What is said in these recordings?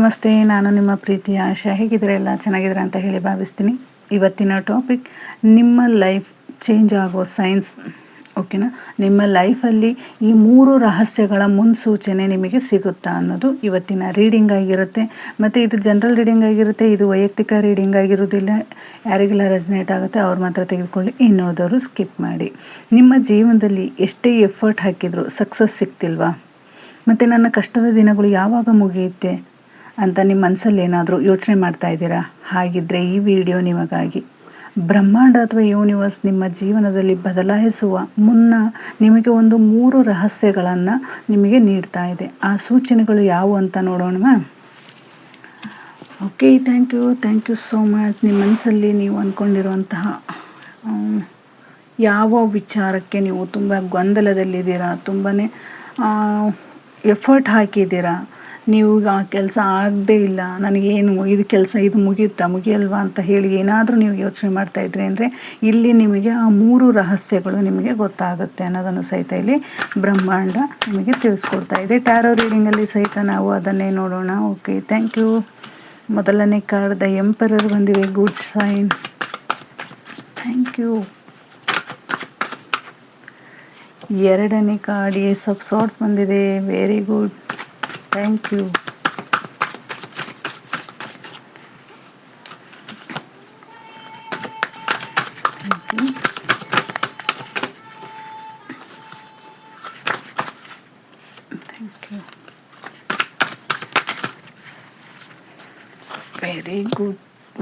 ನಮಸ್ತೆ, ನಾನು ನಿಮ್ಮ ಪ್ರೀತಿಯ ಆಶಾ. ಹೇಗಿದ್ರೆ ಎಲ್ಲ ಚೆನ್ನಾಗಿದ್ರೆ ಅಂತ ಹೇಳಿ ಭಾವಿಸ್ತೀನಿ. ಇವತ್ತಿನ ಟಾಪಿಕ್ ನಿಮ್ಮ ಲೈಫ್ ಚೇಂಜ್ ಆಗೋ ಸೈನ್ಸ್. ಓಕೆನಾ? ನಿಮ್ಮ ಲೈಫಲ್ಲಿ ಈ 3 ರಹಸ್ಯಗಳ ಮುನ್ಸೂಚನೆ ನಿಮಗೆ ಸಿಗುತ್ತಾ ಅನ್ನೋದು ಇವತ್ತಿನ ರೀಡಿಂಗ್ ಆಗಿರುತ್ತೆ. ಮತ್ತು ಇದು ಜನರಲ್ ರೀಡಿಂಗ್ ಆಗಿರುತ್ತೆ, ಇದು ವೈಯಕ್ತಿಕ ರೀಡಿಂಗ್ ಆಗಿರೋದಿಲ್ಲ. ಯಾರಿಗೆಲ್ಲ ರೆಸನೇಟ್ ಆಗುತ್ತೆ ಅವ್ರು ಮಾತ್ರ ತೆಗೆದುಕೊಳ್ಳಿ, ಇನ್ನೋದವರು ಸ್ಕಿಪ್ ಮಾಡಿ. ನಿಮ್ಮ ಜೀವನದಲ್ಲಿ ಎಷ್ಟೇ ಎಫರ್ಟ್ ಹಾಕಿದರೂ ಸಕ್ಸಸ್ ಸಿಗ್ತಿಲ್ವಾ? ಮತ್ತು ನನ್ನ ಕಷ್ಟದ ದಿನಗಳು ಯಾವಾಗ ಮುಗಿಯುತ್ತೆ ಅಂತ ನಿಮ್ಮ ಮನಸ್ಸಲ್ಲಿ ಏನಾದರೂ ಯೋಚನೆ ಮಾಡ್ತಾ ಇದ್ದೀರಾ? ಹಾಗಿದ್ದರೆ ಈ ವಿಡಿಯೋ ನಿಮಗಾಗಿ. ಬ್ರಹ್ಮಾಂಡ ಅಥವಾ ಯೂನಿವರ್ಸ್ ನಿಮ್ಮ ಜೀವನದಲ್ಲಿ ಬದಲಾಯಿಸುವ ಮುನ್ನ ನಿಮಗೆ ಒಂದು 3 ರಹಸ್ಯಗಳನ್ನು ನಿಮಗೆ ನೀಡ್ತಾ ಇದೆ. ಆ ಸೂಚನೆಗಳು ಯಾವುವು ಅಂತ ನೋಡೋಣ. Okay, thank you so much. ನಿಮ್ಮ ಮನಸ್ಸಲ್ಲಿ ನೀವು ಅಂದ್ಕೊಂಡಿರುವಂತಹ ಯಾವ ವಿಚಾರಕ್ಕೆ ನೀವು ತುಂಬ ಗೊಂದಲದಲ್ಲಿದ್ದೀರಾ, ತುಂಬಾ ಎಫರ್ಟ್ ಹಾಕಿದ್ದೀರಾ, ನೀವು ಆ ಕೆಲಸ ಆಗದೇ ಇಲ್ಲ, ನನಗೇನು ಇದು ಕೆಲಸ ಇದು ಮುಗಿಯಲ್ವಾ ಅಂತ ಹೇಳಿ ಏನಾದರೂ ನೀವು ಯೋಚನೆ ಮಾಡ್ತಾಯಿದ್ರಿ ಅಂದರೆ ಇಲ್ಲಿ ನಿಮಗೆ ಆ 3 ರಹಸ್ಯಗಳು ನಿಮಗೆ ಗೊತ್ತಾಗುತ್ತೆ ಅನ್ನೋದನ್ನು ಸಹಿತ ಇಲ್ಲಿ ಬ್ರಹ್ಮಾಂಡ ನಿಮಗೆ ತಿಳಿಸ್ಕೊಡ್ತಾ ಇದೆ. ಟ್ಯಾರೋ ರೀಡಿಂಗಲ್ಲಿ ಸಹಿತ ನಾವು ಅದನ್ನೇ ನೋಡೋಣ. Okay, thank you. ಮೊದಲನೇ ಕಾರ್ಡ್ ದ ಎಂಪರರ್ ಬಂದಿದೆ, ಗುಡ್ ಸೈನ್. Thank you. ಎರಡನೇ ಕಾರ್ಡ್ ಏಸ್ ಆಫ್ ಸಾರ್ಡ್ಸ್ ಬಂದಿದೆ, very good. Thank you.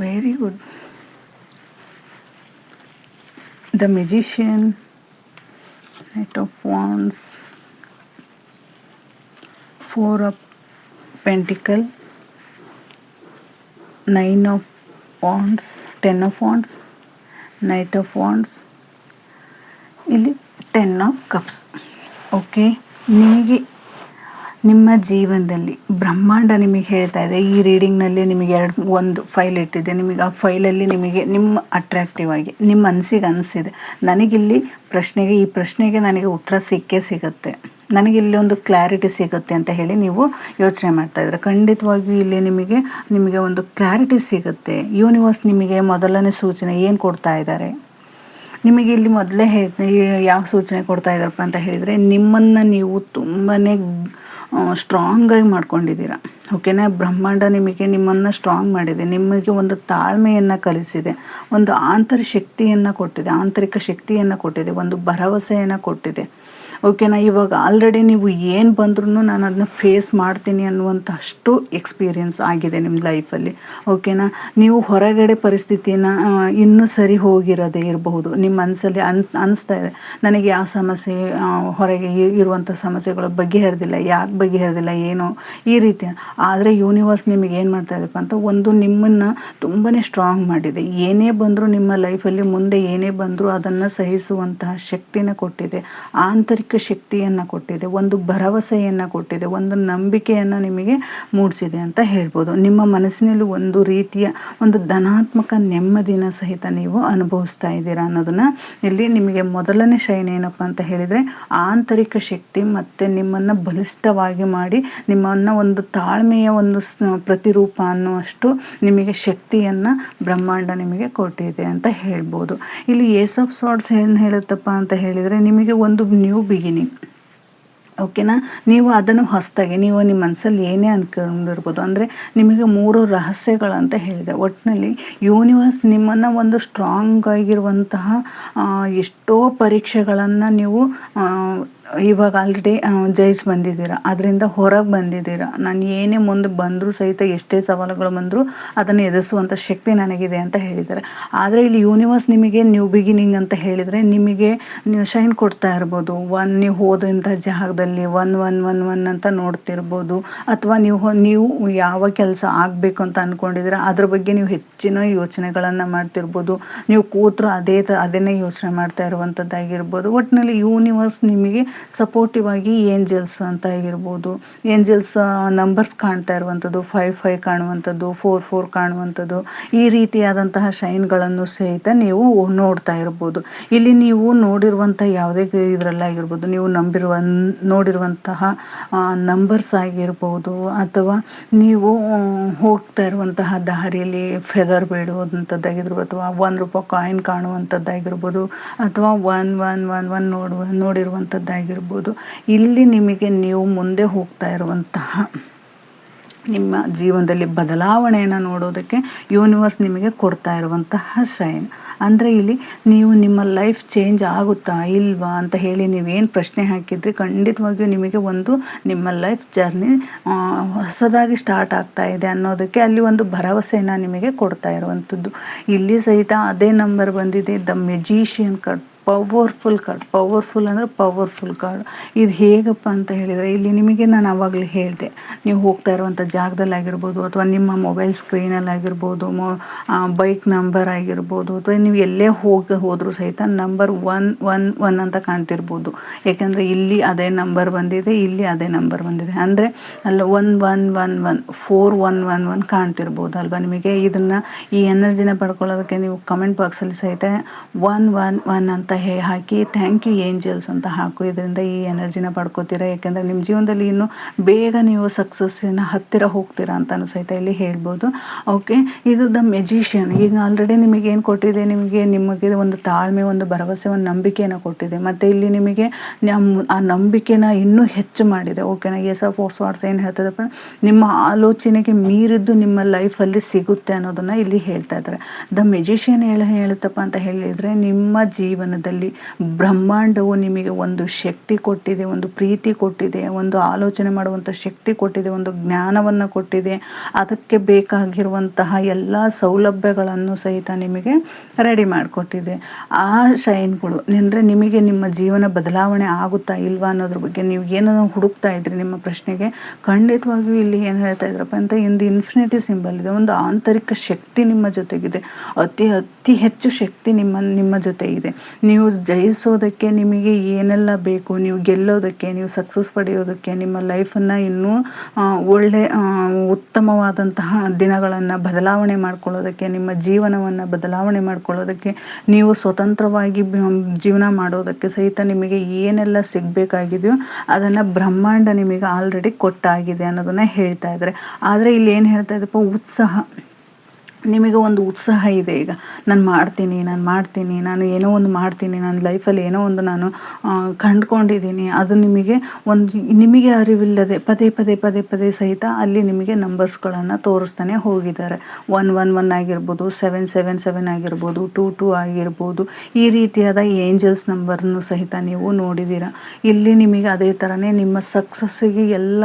Very good. The magician, Knight of Wands, 4 of Pentacle, 9 of Wands, 10 of Wands, Knight of Wands, ಇಲ್ಲಿ 10 of Cups. Okay, ನಿಮಗೆ ನಿಮ್ಮ ಜೀವನದಲ್ಲಿ ಬ್ರಹ್ಮಾಂಡ ನಿಮಗೆ ಹೇಳ್ತಾ ಇದೆ. ಈ ರೀಡಿಂಗ್ನಲ್ಲಿ ನಿಮಗೆ ಒಂದು ಫೈಲ್ ಇಟ್ಟಿದೆ. ನಿಮಗೆ ಆ ಫೈಲಲ್ಲಿ ನಿಮಗೆ ನಿಮ್ಮ ಅಟ್ರಾಕ್ಟಿವ್ ಆಗಿ ನಿಮ್ಮ ಮನಸ್ಸಿಗೆ ಅನಿಸಿದೆ, ನನಗಿಲ್ಲಿ ಈ ಪ್ರಶ್ನೆಗೆ ನನಗೆ ಉತ್ತರ ಸಿಗುತ್ತೆ, ನನಗಿಲ್ಲಿ ಒಂದು ಕ್ಲಾರಿಟಿ ಸಿಗುತ್ತೆ ಅಂತ ಹೇಳಿ ನೀವು ಯೋಚನೆ ಮಾಡ್ತಾಯಿದ್ರೆ ಖಂಡಿತವಾಗಿಯೂ ಇಲ್ಲಿ ನಿಮಗೆ ಒಂದು ಕ್ಲಾರಿಟಿ ಸಿಗುತ್ತೆ. ಯೂನಿವರ್ಸ್ ನಿಮಗೆ ಮೊದಲನೇ ಸೂಚನೆ ಏನು ಕೊಡ್ತಾ ಇದ್ದಾರೆ? ನಿಮಗೆ ಇಲ್ಲಿ ಮೊದಲೇ ಯಾವ ಸೂಚನೆ ಕೊಡ್ತಾ ಇದ್ದಾರಪ್ಪ ಅಂತ ಹೇಳಿದರೆ, ನಿಮ್ಮನ್ನು ನೀವು ತುಂಬಾ ಸ್ಟ್ರಾಂಗಾಗಿ ಮಾಡ್ಕೊಂಡಿದ್ದೀರ. ಓಕೆನಾ? ಬ್ರಹ್ಮಾಂಡ ನಿಮ್ಮನ್ನು ಸ್ಟ್ರಾಂಗ್ ಮಾಡಿದೆ, ನಿಮಗೆ ಒಂದು ತಾಳ್ಮೆಯನ್ನು ಕಲಿಸಿದೆ, ಒಂದು ಆಂತರಿಕ ಶಕ್ತಿಯನ್ನು ಕೊಟ್ಟಿದೆ, ಒಂದು ಭರವಸೆಯನ್ನು ಕೊಟ್ಟಿದೆ. ಓಕೆನಾ? ಇವಾಗ ಆಲ್ರೆಡಿ ನೀವು ಏನು ಬಂದ್ರೂ ನಾನು ಅದನ್ನ ಫೇಸ್ ಮಾಡ್ತೀನಿ ಅನ್ನುವಂಥಷ್ಟು ಎಕ್ಸ್ಪೀರಿಯೆನ್ಸ್ ಆಗಿದೆ ನಿಮ್ಮ ಲೈಫಲ್ಲಿ. ಓಕೆನಾ? ನೀವು ಹೊರಗಡೆ ಪರಿಸ್ಥಿತಿನ ಇನ್ನೂ ಸರಿ ಹೋಗಿರೋದೇ ಇರಬಹುದು. ನಿಮ್ಮ ಮನಸ್ಸಲ್ಲಿ ಅನಿಸ್ತಾ ಇದೆ, ನನಗೆ ಯಾವ ಸಮಸ್ಯೆ, ಹೊರಗೆ ಇರುವಂಥ ಸಮಸ್ಯೆಗಳು ಬಗೆಹರಿದಿಲ್ಲ, ಯಾಕೆ ಬಗೆಹರಿದಿಲ್ಲ ಏನೋ ಈ ರೀತಿ. ಆದರೆ ಯೂನಿವರ್ಸ್ ನಿಮಗೆ ಏನು ಮಾಡ್ತಾ ಇದೆಪ್ಪ ಅಂತ ಒಂದು ನಿಮ್ಮನ್ನು ತುಂಬಾ ಸ್ಟ್ರಾಂಗ್ ಮಾಡಿದೆ. ಏನೇ ಬಂದರೂ ನಿಮ್ಮ ಲೈಫಲ್ಲಿ ಮುಂದೆ ಏನೇ ಬಂದರೂ ಅದನ್ನು ಸಹಿಸುವಂತಹ ಶಕ್ತಿನ ಕೊಟ್ಟಿದೆ, ಆಂತರಿಕ ಶಕ್ತಿಯನ್ನು ಕೊಟ್ಟಿದೆ, ಒಂದು ಭರವಸೆಯನ್ನು ಕೊಟ್ಟಿದೆ, ಒಂದು ನಂಬಿಕೆಯನ್ನು ನಿಮಗೆ ಮೂಡಿಸಿದೆ ಅಂತ ಹೇಳ್ಬೋದು. ನಿಮ್ಮ ಮನಸ್ಸಿನಲ್ಲಿ ಒಂದು ರೀತಿಯ ಒಂದು ಧನಾತ್ಮಕ ನೆಮ್ಮದಿನ ಸಹಿತ ನೀವು ಅನುಭವಿಸ್ತಾ ಇದ್ದೀರಾ ಅನ್ನೋದನ್ನು ಇಲ್ಲಿ ನಿಮಗೆ ಮೊದಲನೇ ಶೈನ್ ಏನಪ್ಪ ಅಂತ ಹೇಳಿದರೆ ಆಂತರಿಕ ಶಕ್ತಿ, ಮತ್ತು ನಿಮ್ಮನ್ನು ಬಲಿಷ್ಠವಾಗಿ ಮಾಡಿ ನಿಮ್ಮನ್ನು ಒಂದು ತಾಳ್ಮೆಯ ಒಂದು ಪ್ರತಿರೂಪ ಅನ್ನುವಷ್ಟು ನಿಮಗೆ ಶಕ್ತಿಯನ್ನು ಬ್ರಹ್ಮಾಂಡ ನಿಮಗೆ ಕೊಟ್ಟಿದೆ ಅಂತ ಹೇಳ್ಬೋದು. ಇಲ್ಲಿ ಏಸ್ ಆಫ್ ಸಾರ್ಡ್ಸ್ ಏನು ಹೇಳುತ್ತಪ್ಪ ಅಂತ ಹೇಳಿದರೆ ನಿಮಗೆ ಒಂದು ನ್ಯೂ ಬಿಗಿನಿಂಗ್. ಓಕೆನಾ? ನೀವು ಅದನ್ನು ಹೊಸದಾಗಿ ನೀವು ನಿಮ್ಮ ಮನಸ್ಸಲ್ಲಿ ಏನೇ ಅಂದ್ಕೊಂಡಿರ್ಬೋದು, ಅಂದರೆ ನಿಮಗೆ 3 ರಹಸ್ಯಗಳಂತ ಹೇಳಿದೆ. ಒಟ್ಟಿನಲ್ಲಿ ಯೂನಿವರ್ಸ್ ನಿಮ್ಮನ್ನು ಒಂದು ಸ್ಟ್ರಾಂಗ್ ಆಗಿರುವಂತಹ ಎಷ್ಟೋ ಪರೀಕ್ಷೆಗಳನ್ನು ನೀವು ಇವಾಗ ಆಲ್ರೆಡಿ ಜಯಿಸಿ ಬಂದಿದ್ದೀರಾ, ಅದರಿಂದ ಹೊರಗೆ ಬಂದಿದ್ದೀರಾ. ನಾನು ಏನೇ ಮುಂದೆ ಬಂದರೂ ಸಹಿತ ಎಷ್ಟೇ ಸವಾಲುಗಳು ಬಂದರೂ ಅದನ್ನು ಎದುರಿಸುವಂಥ ಶಕ್ತಿ ನನಗಿದೆ ಅಂತ ಹೇಳಿದ್ದಾರೆ. ಆದರೆ ಇಲ್ಲಿ ಯೂನಿವರ್ಸ್ ನಿಮಗೆ ನ್ಯೂ ಬಿಗಿನಿಂಗ್ ಅಂತ ಹೇಳಿದರೆ ನಿಮಗೆ ನೀವು ಶೈನ್ ಕೊಡ್ತಾ ಇರ್ಬೋದು. ನೀವು ಹೋದಂಥ ಜಾಗದಲ್ಲಿ 1 ಅಂತ ನೋಡ್ತಿರ್ಬೋದು, ಅಥವಾ ನೀವು ಯಾವ ಕೆಲಸ ಆಗಬೇಕು ಅಂತ ಅಂದ್ಕೊಂಡಿದ್ದೀರಾ ಅದ್ರ ಬಗ್ಗೆ ನೀವು ಹೆಚ್ಚಿನ ಯೋಚನೆಗಳನ್ನು ಮಾಡ್ತಿರ್ಬೋದು. ನೀವು ಕೂತರು ಅದನ್ನೇ ಯೋಚನೆ ಮಾಡ್ತಾ ಇರುವಂಥದ್ದಾಗಿರ್ಬೋದು. ಒಟ್ಟಿನಲ್ಲಿ ಯೂನಿವರ್ಸ್ ನಿಮಗೆ ಸಪೋರ್ಟಿವ್ ಆಗಿ ಏಂಜಲ್ಸ್ ಅಂತ ಆಗಿರ್ಬೋದು, ಏಂಜಲ್ಸ್ ನಂಬರ್ಸ್ ಕಾಣ್ತಾ ಇರುವಂಥದ್ದು, 5 ಕಾಣುವಂಥದ್ದು, 4 ಕಾಣುವಂಥದ್ದು, ಈ ರೀತಿಯಾದಂತಹ ಶೈನ್ಗಳನ್ನು ಸಹಿತ ನೀವು ನೋಡ್ತಾ ಇರ್ಬೋದು. ಇಲ್ಲಿ ನೀವು ನೋಡಿರುವಂಥ ಯಾವುದೇ ಇದರಲ್ಲಾಗಿರ್ಬೋದು, ನೀವು ನೋಡಿರುವಂತಹ ನಂಬರ್ಸ್ ಆಗಿರ್ಬೋದು, ಅಥವಾ ನೀವು ಹೋಗ್ತಾ ಇರುವಂತಹ ದಾರಿಯಲ್ಲಿ ಫೆದರ್ ಬೀಳುವಂಥದ್ದಾಗಿರ್ಬೋದು, ಅಥವಾ ₹1 ಕಾಯಿನ್ ಕಾಣುವಂಥದ್ದಾಗಿರ್ಬೋದು, ಅಥವಾ 1 ನೋಡಿರುವಂಥದ್ದಾಗಿರ್ಬೋದು. ಇಲ್ಲಿ ನಿಮಗೆ ನೀವು ಮುಂದೆ ಹೋಗ್ತಾ ಇರುವಂತಹ ನಿಮ್ಮ ಜೀವನದಲ್ಲಿ ಬದಲಾವಣೆಯನ್ನು ನೋಡೋದಕ್ಕೆ ಯೂನಿವರ್ಸ್ ನಿಮಗೆ ಕೊಡ್ತಾ ಇರುವಂತಹ ಶೈನ್. ಅಂದರೆ ಇಲ್ಲಿ ನೀವು ನಿಮ್ಮ ಲೈಫ್ ಚೇಂಜ್ ಆಗುತ್ತಾ ಇಲ್ವಾ ಅಂತ ಹೇಳಿ ನೀವೇನು ಪ್ರಶ್ನೆ ಹಾಕಿದ್ರಿ, ಖಂಡಿತವಾಗಿಯೂ ನಿಮಗೆ ಒಂದು ನಿಮ್ಮ ಲೈಫ್ ಜರ್ನಿ ಹೊಸದಾಗಿ ಸ್ಟಾರ್ಟ್ ಆಗ್ತಾ ಇದೆ ಅನ್ನೋದಕ್ಕೆ ಅಲ್ಲಿ ಒಂದು ಭರವಸೆಯನ್ನು ನಿಮಗೆ ಕೊಡ್ತಾ ಇರುವಂಥದ್ದು. ಇಲ್ಲಿ ಸಹಿತ ಅದೇ ನಂಬರ್ ಬಂದಿದೆ, ದ ಮೆಜಿಷಿಯನ್ ಕಾರ್ಡ್. ಪವರ್ಫುಲ್ ಅಂದರೆ ಪವರ್ಫುಲ್ ಕಾರ್ಡ್. ಇದು ಹೇಗಪ್ಪ ಅಂತ ಹೇಳಿದರೆ, ಇಲ್ಲಿ ನಿಮಗೆ ನಾನು ಆವಾಗಲೇ ಹೇಳಿದೆ, ನೀವು ಹೋಗ್ತಾ ಇರುವಂಥ ಜಾಗದಲ್ಲಿ ಆಗಿರ್ಬೋದು, ಅಥವಾ ನಿಮ್ಮ ಮೊಬೈಲ್ ಸ್ಕ್ರೀನಲ್ಲಿ ಆಗಿರ್ಬೋದು, ಬೈಕ್ ನಂಬರ್ ಆಗಿರ್ಬೋದು, ಅಥವಾ ನೀವು ಎಲ್ಲೇ ಹೋದರೂ ಸಹಿತ ನಂಬರ್ 111 ಅಂತ ಕಾಣ್ತಿರ್ಬೋದು. ಯಾಕೆಂದರೆ ಇಲ್ಲಿ ಅದೇ ನಂಬರ್ ಬಂದಿದೆ, ಇಲ್ಲಿ ಅದೇ ನಂಬರ್ ಬಂದಿದೆ. ಅಂದರೆ ಅಲ್ಲ 1111 4111 ಕಾಣ್ತಿರ್ಬೋದು ಅಲ್ವಾ ನಿಮಗೆ. ಇದನ್ನು ಈ ಎನರ್ಜಿನ ಪಡ್ಕೊಳ್ಳೋದಕ್ಕೆ ನೀವು ಕಮೆಂಟ್ ಬಾಕ್ಸಲ್ಲಿ ಸಹಿತ 111 ಅಂತ ಹಾಕಿ ಥ್ಯಾಂಕ್ ಯು ಏಂಜಲ್ಸ್ ಅಂತ ಹಾಕು. ಇದರಿಂದ ಈ ಎನರ್ಜಿನ ಪಡ್ಕೋತೀರಾ. ಯಾಕೆಂದರೆ ನಿಮ್ಮ ಜೀವನದಲ್ಲಿ ಇನ್ನೂ ಬೇಗ ನೀವು ಸಕ್ಸಸ್ಸಿನ ಹತ್ತಿರ ಹೋಗ್ತೀರಾ ಅಂತಲೂ ಸಹಿತ ಇಲ್ಲಿ ಹೇಳ್ಬೋದು. ಓಕೆ, ಇದು ದ ಮೆಜಿಷಿಯನ್. ಈಗ ಆಲ್ರೆಡಿ ನಿಮಗೆ ಏನು ಕೊಟ್ಟಿದೆ, ನಿಮಗೆ ಒಂದು ತಾಳ್ಮೆ, ಒಂದು ಭರವಸೆ, ಒಂದು ನಂಬಿಕೆಯನ್ನು ಕೊಟ್ಟಿದೆ. ಮತ್ತು ಇಲ್ಲಿ ನಿಮಗೆ ಆ ನಂಬಿಕೆನ ಇನ್ನೂ ಹೆಚ್ಚು ಮಾಡಿದೆ. ಓಕೆನಾ. ಏಸ್ ಆಫ್ ವಾಟ್ಸ್ ಏನು ಹೇಳ್ತದಪ್ಪ, ನಿಮ್ಮ ಆಲೋಚನೆಗೆ ಮೀರಿದ್ದು ನಿಮ್ಮ ಲೈಫಲ್ಲಿ ಸಿಗುತ್ತೆ ಅನ್ನೋದನ್ನು ಇಲ್ಲಿ ಹೇಳ್ತಾ ಇದ್ದಾರೆ. ದ ಮೆಜಿಷಿಯನ್ ಹೇಳುತ್ತಪ್ಪ ಅಂತ ಹೇಳಿದರೆ, ನಿಮ್ಮ ಜೀವನದಲ್ಲಿ ಬ್ರಹ್ಮಾಂಡವು ನಿಮಗೆ ಒಂದು ಶಕ್ತಿ ಕೊಟ್ಟಿದೆ, ಒಂದು ಪ್ರೀತಿ ಕೊಟ್ಟಿದೆ, ಒಂದು ಆಲೋಚನೆ ಮಾಡುವಂಥ ಶಕ್ತಿ ಕೊಟ್ಟಿದೆ, ಒಂದು ಜ್ಞಾನವನ್ನು ಕೊಟ್ಟಿದೆ. ಅದಕ್ಕೆ ಬೇಕಾಗಿರುವಂತಹ ಎಲ್ಲ ಸೌಲಭ್ಯಗಳನ್ನು ಸಹಿತ ನಿಮಗೆ ರೆಡಿ ಮಾಡಿಕೊಟ್ಟಿದೆ. ಆ ಶೈನ್ಗಳು ಅಂದರೆ ನಿಮಗೆ ನಿಮ್ಮ ಜೀವನ ಬದಲಾವಣೆ ಆಗುತ್ತಾ ಇಲ್ವಾ ಅನ್ನೋದ್ರ ಬಗ್ಗೆ ನೀವು ಏನೋ ಹುಡುಕ್ತಾ ಇದ್ರಿ ನಿಮ್ಮ ಪ್ರಶ್ನೆಗೆ, ಖಂಡಿತವಾಗಿಯೂ ಇಲ್ಲಿ ಏನು ಹೇಳ್ತಾ ಇದ್ರಪ್ಪ ಅಂತ, ಒಂದು ಇನ್ಫಿನಿಟಿ ಸಿಂಬಲ್ ಇದೆ. ಒಂದು ಆಂತರಿಕ ಶಕ್ತಿ ನಿಮ್ಮ ಜೊತೆಗಿದೆ, ಅತಿ ಹೆಚ್ಚು ಶಕ್ತಿ ನಿಮ್ಮ ಜೊತೆ ಇದೆ. ನೀವು ಜಯಿಸೋದಕ್ಕೆ ನಿಮಗೆ ಏನೆಲ್ಲ ಬೇಕು, ನೀವು ಗೆಲ್ಲೋದಕ್ಕೆ, ನೀವು ಸಕ್ಸಸ್ ಪಡೆಯೋದಕ್ಕೆ, ನಿಮ್ಮ ಲೈಫನ್ನು ಇನ್ನೂ ಒಳ್ಳೆ ಉತ್ತಮವಾದಂತಹ ದಿನಗಳನ್ನು ಬದಲಾವಣೆ ಮಾಡ್ಕೊಳ್ಳೋದಕ್ಕೆ, ನಿಮ್ಮ ಜೀವನವನ್ನು ಬದಲಾವಣೆ ಮಾಡ್ಕೊಳ್ಳೋದಕ್ಕೆ, ನೀವು ಸ್ವತಂತ್ರವಾಗಿ ಜೀವನ ಮಾಡೋದಕ್ಕೆ ಸಹಿತ ನಿಮಗೆ ಏನೆಲ್ಲ ಸಿಗಬೇಕಾಗಿದೆಯೋ ಅದನ್ನು ಬ್ರಹ್ಮಾಂಡ ನಿಮಗೆ ಆಲ್ರೆಡಿ ಕೊಟ್ಟಾಗಿದೆ ಅನ್ನೋದನ್ನು ಹೇಳ್ತಾ ಇದ್ದಾರೆ. ಆದರೆ ಇಲ್ಲಿ ಏನು ಹೇಳ್ತಾ ಇದ್ದಪ್ಪ, ಉತ್ಸಾಹ. ನಿಮಗೆ ಒಂದು ಉತ್ಸಾಹ ಇದೆ. ಈಗ ನಾನು ಮಾಡ್ತೀನಿ, ನಾನು ಏನೋ ಒಂದು ಮಾಡ್ತೀನಿ, ನನ್ನ ಲೈಫಲ್ಲಿ ಏನೋ ಒಂದು ನಾನು ಕಂಡುಕೊಂಡಿದ್ದೀನಿ. ಅದು ನಿಮಗೆ ಅರಿವಿಲ್ಲದೆ ಪದೇ ಸಹಿತ ಅಲ್ಲಿ ನಿಮಗೆ ನಂಬರ್ಸ್ಗಳನ್ನು ತೋರಿಸ್ತಾನೆ ಹೋಗಿದ್ದಾರೆ. 111 ಆಗಿರ್ಬೋದು, 777 ಆಗಿರ್ಬೋದು, 22 ಆಗಿರ್ಬೋದು. ಈ ರೀತಿಯಾದ ಏಂಜಲ್ಸ್ ನಂಬರ್ನು ಸಹಿತ ನೀವು ನೋಡಿದ್ದೀರಾ. ಇಲ್ಲಿ ನಿಮಗೆ ಅದೇ ಥರನೇ ನಿಮ್ಮ ಸಕ್ಸಸ್ಸಿಗೆ ಎಲ್ಲ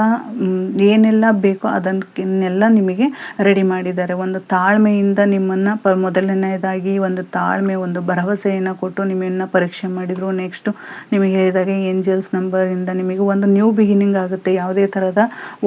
ಏನೆಲ್ಲ ಬೇಕೋ ಅದನ್ನೆಲ್ಲ ನಿಮಗೆ ರೆಡಿ ಮಾಡಿದ್ದಾರೆ. ಒಂದು ತಾಳ್ಮೆಯಿಂದ ನಿಮ್ಮನ್ನು ಮೊದಲನೇದಾಗಿ ಒಂದು ತಾಳ್ಮೆ, ಒಂದು ಭರವಸೆಯನ್ನು ಕೊಟ್ಟು ನಿಮ್ಮನ್ನು ಪರೀಕ್ಷೆ ಮಾಡಿದರು. ನೆಕ್ಸ್ಟು ನಿಮಗೆ ಹೇಳಿದಾಗ ಏಂಜಲ್ಸ್ ನಂಬರಿಂದ ನಿಮಗೆ ಒಂದು ನ್ಯೂ ಬಿಗಿನಿಂಗ್ ಆಗುತ್ತೆ. ಯಾವುದೇ ಥರದ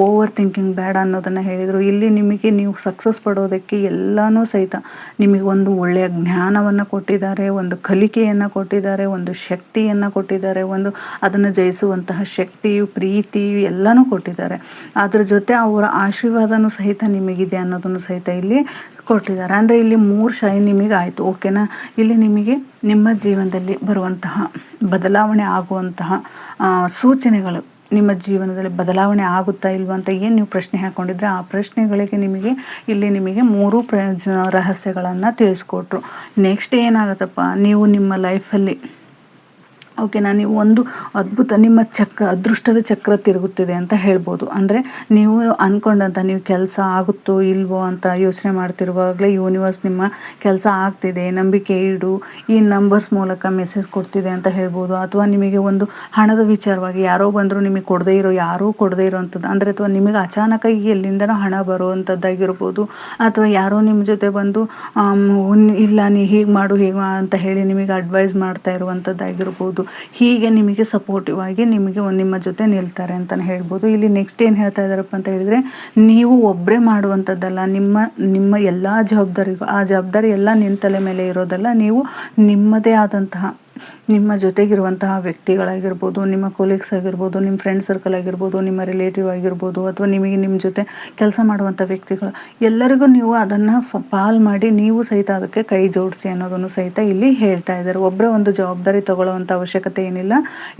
ಓವರ್ ಥಿಂಕಿಂಗ್ ಬೇಡ ಅನ್ನೋದನ್ನು ಹೇಳಿದರು. ಇಲ್ಲಿ ನಿಮಗೆ ನೀವು ಸಕ್ಸಸ್ ಪಡೋದಕ್ಕೆ ಎಲ್ಲನೂ ಸಹಿತ ನಿಮಗೆ ಒಂದು ಒಳ್ಳೆಯ ಜ್ಞಾನವನ್ನು ಕೊಟ್ಟಿದ್ದಾರೆ, ಒಂದು ಕಲಿಕೆಯನ್ನು ಕೊಟ್ಟಿದ್ದಾರೆ, ಒಂದು ಶಕ್ತಿಯನ್ನು ಕೊಟ್ಟಿದ್ದಾರೆ, ಒಂದು ಅದನ್ನು ಜಯಿಸುವಂತಹ ಶಕ್ತಿಯು, ಪ್ರೀತಿಯು ಎಲ್ಲನೂ ಕೊಟ್ಟಿದ್ದಾರೆ. ಅದ್ರ ಜೊತೆ ಅವರ ಆಶೀರ್ವಾದನೂ ಸಹಿತ ನಿಮಗಿದೆ ಅನ್ನೋದನ್ನು ಸಹಿತ ಇಲ್ಲಿ ಕೊಟ್ಟಿದ್ದಾರೆ. ಅಂದರೆ ಇಲ್ಲಿ 3 ಶೈನ್ ನಿಮಗೆ ಆಯಿತು. ಓಕೆನಾ. ಇಲ್ಲಿ ನಿಮಗೆ ನಿಮ್ಮ ಜೀವನದಲ್ಲಿ ಬರುವಂತಹ ಬದಲಾವಣೆ ಆಗುವಂತಹ ಸೂಚನೆಗಳು, ನಿಮ್ಮ ಜೀವನದಲ್ಲಿ ಬದಲಾವಣೆ ಆಗುತ್ತಾ ಇಲ್ವಾ ಅಂತ ಏನು ನೀವು ಪ್ರಶ್ನೆ ಹಾಕ್ಕೊಂಡಿದ್ರೆ ಆ ಪ್ರಶ್ನೆಗಳಿಗೆ ಇಲ್ಲಿ ನಿಮಗೆ 3 ರಹಸ್ಯಗಳನ್ನು ತಿಳಿಸ್ಕೊಟ್ರು. ನೆಕ್ಸ್ಟ್ ಏನಾಗುತ್ತಪ್ಪ, ನೀವು ನಿಮ್ಮ ಲೈಫಲ್ಲಿ ಓಕೆನಾ, ನೀವು ಒಂದು ಅದ್ಭುತ ನಿಮ್ಮ ಅದೃಷ್ಟದ ಚಕ್ರ ತಿರುಗುತ್ತಿದೆ ಅಂತ ಹೇಳ್ಬೋದು. ಅಂದರೆ ನೀವು ಅಂದ್ಕೊಂಡಂಥ ನೀವು ಕೆಲಸ ಆಗುತ್ತೋ ಇಲ್ವೋ ಅಂತ ಯೋಚನೆ ಮಾಡ್ತಿರುವಾಗಲೇ ಯೂನಿವರ್ಸ್ ನಿಮ್ಮ ಕೆಲಸ ಆಗ್ತಿದೆ, ನಂಬಿಕೆ ಇಡು, ಈ ನಂಬರ್ಸ್ ಮೂಲಕ ಮೆಸೇಜ್ ಕೊಡ್ತಿದೆ ಅಂತ ಹೇಳ್ಬೋದು. ಅಥವಾ ನಿಮಗೆ ಒಂದು ಹಣದ ವಿಚಾರವಾಗಿ ಯಾರೋ ಬಂದರೂ ನಿಮಗೆ ಯಾರೂ ಕೊಡದೇ ಇರೋವಂಥದ್ದು, ಅಂದರೆ ಅಥವಾ ನಿಮಗೆ ಅಚಾನಕ್ಕಾಗಿ ಎಲ್ಲಿಂದನೋ ಹಣ ಬರುವಂಥದ್ದಾಗಿರ್ಬೋದು, ಅಥವಾ ಯಾರೋ ನಿಮ್ಮ ಜೊತೆ ಬಂದು ಇಲ್ಲ ನೀ ಹೀಗೆ ಮಾಡು ಅಂತ ಹೇಳಿ ನಿಮಗೆ ಅಡ್ವೈಸ್ ಮಾಡ್ತಾ ಇರುವಂಥದ್ದಾಗಿರ್ಬೋದು. ಹೀಗೆ ನಿಮಗೆ ಸಪೋರ್ಟಿವ್ ಆಗಿ ನಿಮ್ಮ ಜೊತೆ ನಿಲ್ತಾರೆ ಅಂತಲೇ ಹೇಳ್ಬೋದು. ಇಲ್ಲಿ ನೆಕ್ಸ್ಟ್ ಏನು ಹೇಳ್ತಾ ಇದ್ದಾರಪ್ಪ ಅಂತ ಹೇಳಿದರೆ, ನೀವು ಒಬ್ಬರೇ ಮಾಡುವಂಥದ್ದಲ್ಲ, ನಿಮ್ಮ ಎಲ್ಲ ಜವಾಬ್ದಾರಿಗೂ ಆ ಜವಾಬ್ದಾರಿ ಎಲ್ಲ ನಿನ್ನ ತಲೆ ಮೇಲೆ ಇರೋದಲ್ಲ, ನೀವು ನಿಮ್ಮದೇ ಆದಂತಹ ನಿಮ್ಮ ಜೊತೆಗಿರುವಂತಹ ವ್ಯಕ್ತಿಗಳಾಗಿರ್ಬೋದು, ನಿಮ್ಮ ಕೊಲೀಗ್ಸ್ ಆಗಿರ್ಬೋದು, ನಿಮ್ಮ ಫ್ರೆಂಡ್ ಸರ್ಕಲ್ ಆಗಿರ್ಬೋದು, ನಿಮ್ಮ ರಿಲೇಟಿವ್ ಆಗಿರ್ಬೋದು, ಅಥವಾ ನಿಮಗೆ ನಿಮ್ಮ ಜೊತೆ ಕೆಲಸ ಮಾಡುವಂಥ ವ್ಯಕ್ತಿಗಳು ಎಲ್ಲರಿಗೂ ನೀವು ಅದನ್ನು ಪಾಲ್ ಮಾಡಿ ನೀವು ಸಹಿತ ಅದಕ್ಕೆ ಕೈ ಜೋಡಿಸಿ ಅನ್ನೋದನ್ನು ಸಹಿತ ಇಲ್ಲಿ ಹೇಳ್ತಾ ಇದ್ದಾರೆ. ಒಬ್ಬರೇ ಒಂದು ಜವಾಬ್ದಾರಿ ತಗೊಳ್ಳುವಂಥ ಅವಶ್ಯಕತೆ ಏನಿಲ್ಲ,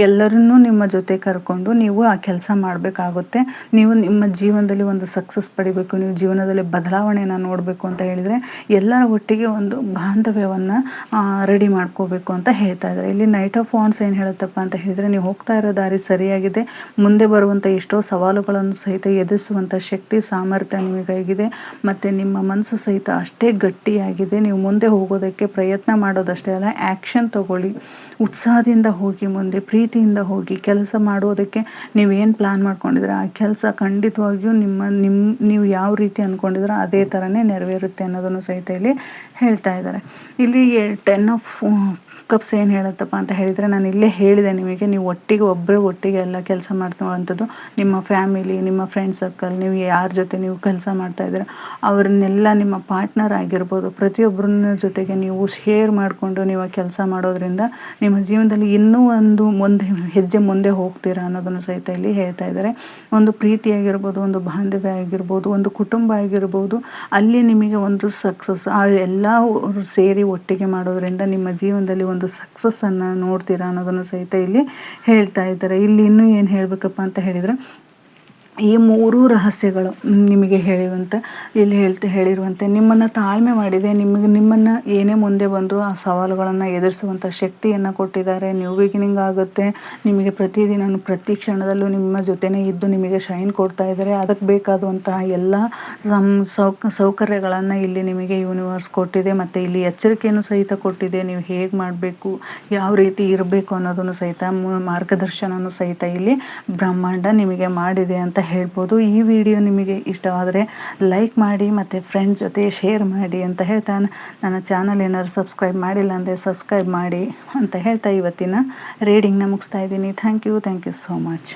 ಎಲ್ಲರನ್ನೂ ನಿಮ್ಮ ಜೊತೆ ಕರ್ಕೊಂಡು ನೀವು ಆ ಕೆಲಸ ಮಾಡಬೇಕಾಗುತ್ತೆ. ನೀವು ನಿಮ್ಮ ಜೀವನದಲ್ಲಿ ಒಂದು ಸಕ್ಸಸ್ ಪಡಿಬೇಕು, ನೀವು ಜೀವನದಲ್ಲಿ ಬದಲಾವಣೆಯನ್ನು ನೋಡಬೇಕು ಅಂತ ಹೇಳಿದರೆ ಎಲ್ಲರ ಒಟ್ಟಿಗೆ ಒಂದು ಬಾಂಧವ್ಯವನ್ನು ರೆಡಿ ಮಾಡ್ಕೋಬೇಕು ಅಂತ ಹೇಳ್ತಾ ಇದ್ದಾರೆ. ಇಲ್ಲಿ ನೈಟ್ ಆಫ್ ವಾಂಡ್ಸ್ ಏನು ಹೇಳುತ್ತಪ್ಪ ಅಂತ ಹೇಳಿದರೆ, ನೀವು ಹೋಗ್ತಾ ಇರೋ ದಾರಿ ಸರಿಯಾಗಿದೆ, ಮುಂದೆ ಬರುವಂಥ ಎಷ್ಟೋ ಸವಾಲುಗಳನ್ನು ಸಹಿತ ಎದುರಿಸುವಂಥ ಶಕ್ತಿ ಸಾಮರ್ಥ್ಯ ನಿಮಗಾಗಿದೆ, ಮತ್ತು ನಿಮ್ಮ ಮನಸ್ಸು ಸಹಿತ ಅಷ್ಟೇ ಗಟ್ಟಿಯಾಗಿದೆ. ನೀವು ಮುಂದೆ ಹೋಗೋದಕ್ಕೆ ಪ್ರಯತ್ನ ಮಾಡೋದಷ್ಟೇ ಅಲ್ಲ, ಆ್ಯಕ್ಷನ್ ತಗೊಳ್ಳಿ, ಉತ್ಸಾಹದಿಂದ ಹೋಗಿ, ಮುಂದೆ ಪ್ರೀತಿಯಿಂದ ಹೋಗಿ ಕೆಲಸ ಮಾಡೋದಕ್ಕೆ ನೀವೇನು ಪ್ಲ್ಯಾನ್ ಮಾಡ್ಕೊಂಡಿದ್ರೆ ಆ ಕೆಲಸ ಖಂಡಿತವಾಗಿಯೂ ನೀವು ಯಾವ ರೀತಿ ಅಂದ್ಕೊಂಡಿದ್ರೆ ಅದೇ ಥರನೇ ನೆರವೇರುತ್ತೆ ಅನ್ನೋದನ್ನು ಸಹಿತ ಇಲ್ಲಿ ಹೇಳ್ತಾ ಇದ್ದಾರೆ. ಇಲ್ಲಿ 10 ಆಫ್ ಕಪ್ಸ್ ಏನು ಹೇಳುತ್ತಪ್ಪ ಅಂತ ಹೇಳಿದರೆ, ನಾನು ಇಲ್ಲೇ ಹೇಳಿದೆ ನಿಮಗೆ, ನೀವು ಒಬ್ಬರೇ ಒಟ್ಟಿಗೆ ಎಲ್ಲ ಕೆಲಸ ಮಾಡ್ತುವಂಥದ್ದು, ನಿಮ್ಮ ಫ್ಯಾಮಿಲಿ, ನಿಮ್ಮ ಫ್ರೆಂಡ್ ಸರ್ಕಲ್, ನೀವು ಯಾರ ಜೊತೆ ನೀವು ಕೆಲಸ ಮಾಡ್ತಾಯಿದ್ದೀರ ಅವ್ರನ್ನೆಲ್ಲ, ನಿಮ್ಮ ಪಾರ್ಟ್ನರ್ ಆಗಿರ್ಬೋದು, ಪ್ರತಿಯೊಬ್ಬರನ್ನ ಜೊತೆಗೆ ನೀವು ಶೇರ್ ಮಾಡಿಕೊಂಡು ನೀವು ಕೆಲಸ ಮಾಡೋದ್ರಿಂದ ನಿಮ್ಮ ಜೀವನದಲ್ಲಿ ಇನ್ನೂ ಒಂದು ಹೆಜ್ಜೆ ಮುಂದೆ ಹೋಗ್ತೀರಾ ಅನ್ನೋದನ್ನು ಸಹಿತ ಇಲ್ಲಿ ಹೇಳ್ತಾ ಇದ್ದಾರೆ. ಒಂದು ಪ್ರೀತಿಯಾಗಿರ್ಬೋದು, ಒಂದು ಬಾಂಧವ್ಯ ಆಗಿರ್ಬೋದು, ಒಂದು ಕುಟುಂಬ ಆಗಿರ್ಬೋದು, ಅಲ್ಲಿ ನಿಮಗೆ ಒಂದು ಸಕ್ಸಸ್ ಎಲ್ಲ ಸೇರಿ ಒಟ್ಟಿಗೆ ಮಾಡೋದ್ರಿಂದ ನಿಮ್ಮ ಜೀವನದಲ್ಲಿ ಒಂದು ಸಕ್ಸಸ್ಸನ್ನು ನೋಡ್ತೀರಾ ಅನ್ನೋದನ್ನು ಸಹಿತ ಇಲ್ಲಿ ಹೇಳ್ತಾ ಇದ್ದಾರೆ. ಇಲ್ಲಿ ಇನ್ನೂ ಏನು ಹೇಳಬೇಕಪ್ಪ ಅಂತ ಹೇಳಿದರೆ, ಈ 3 ರಹಸ್ಯಗಳು ನಿಮಗೆ ಇಲ್ಲಿ ಹೇಳಿರುವಂತೆ ನಿಮ್ಮನ್ನು ತಾಳ್ಮೆ ಮಾಡಿದೆ, ನಿಮ್ಮನ್ನು ಏನೇ ಮುಂದೆ ಬಂದರೂ ಆ ಸವಾಲುಗಳನ್ನು ಎದುರಿಸುವಂಥ ಶಕ್ತಿಯನ್ನು ಕೊಟ್ಟಿದ್ದಾರೆ. ನ್ಯೂ ಬಿಗಿನಿಂಗ್ ಆಗುತ್ತೆ, ನಿಮಗೆ ಪ್ರತಿದಿನ ಪ್ರತಿ ಕ್ಷಣದಲ್ಲೂ ನಿಮ್ಮ ಜೊತೆನೇ ಇದ್ದು ನಿಮಗೆ ಶೈನ್ ಕೊಡ್ತಾ ಇದ್ದಾರೆ. ಅದಕ್ಕೆ ಬೇಕಾದಂತಹ ಎಲ್ಲ ಸೌಕರ್ಯಗಳನ್ನು ಇಲ್ಲಿ ನಿಮಗೆ ಯೂನಿವರ್ಸ್ ಕೊಟ್ಟಿದೆ, ಮತ್ತು ಇಲ್ಲಿ ಎಚ್ಚರಿಕೆಯನ್ನು ಸಹಿತ ಕೊಟ್ಟಿದೆ. ನೀವು ಹೇಗೆ ಮಾಡಬೇಕು, ಯಾವ ರೀತಿ ಇರಬೇಕು ಅನ್ನೋದನ್ನು ಸಹಿತ ಮಾರ್ಗದರ್ಶನನೂ ಸಹಿತ ಇಲ್ಲಿ ಬ್ರಹ್ಮಾಂಡ ನಿಮಗೆ ಮಾಡಿದೆ ಅಂತ ಹೇಳ್ಬೋದು. ಈ ವಿಡಿಯೋ ನಿಮಗೆ ಇಷ್ಟವಾದರೆ ಲೈಕ್ ಮಾಡಿ ಮತ್ತು ಫ್ರೆಂಡ್ಸ್ ಜೊತೆ ಶೇರ್ ಮಾಡಿ ಅಂತ ಹೇಳ್ತಾ, ನನ್ನ ಚಾನಲ್ ಏನಾದ್ರು ಸಬ್ಸ್ಕ್ರೈಬ್ ಮಾಡಿಲ್ಲ ಅಂದರೆ ಸಬ್ಸ್ಕ್ರೈಬ್ ಮಾಡಿ ಅಂತ ಹೇಳ್ತಾ ಇವತ್ತಿನ ರೀಡಿಂಗ್ನ ಮುಗಿಸ್ತಾ ಇದ್ದೀನಿ. Thank you so much.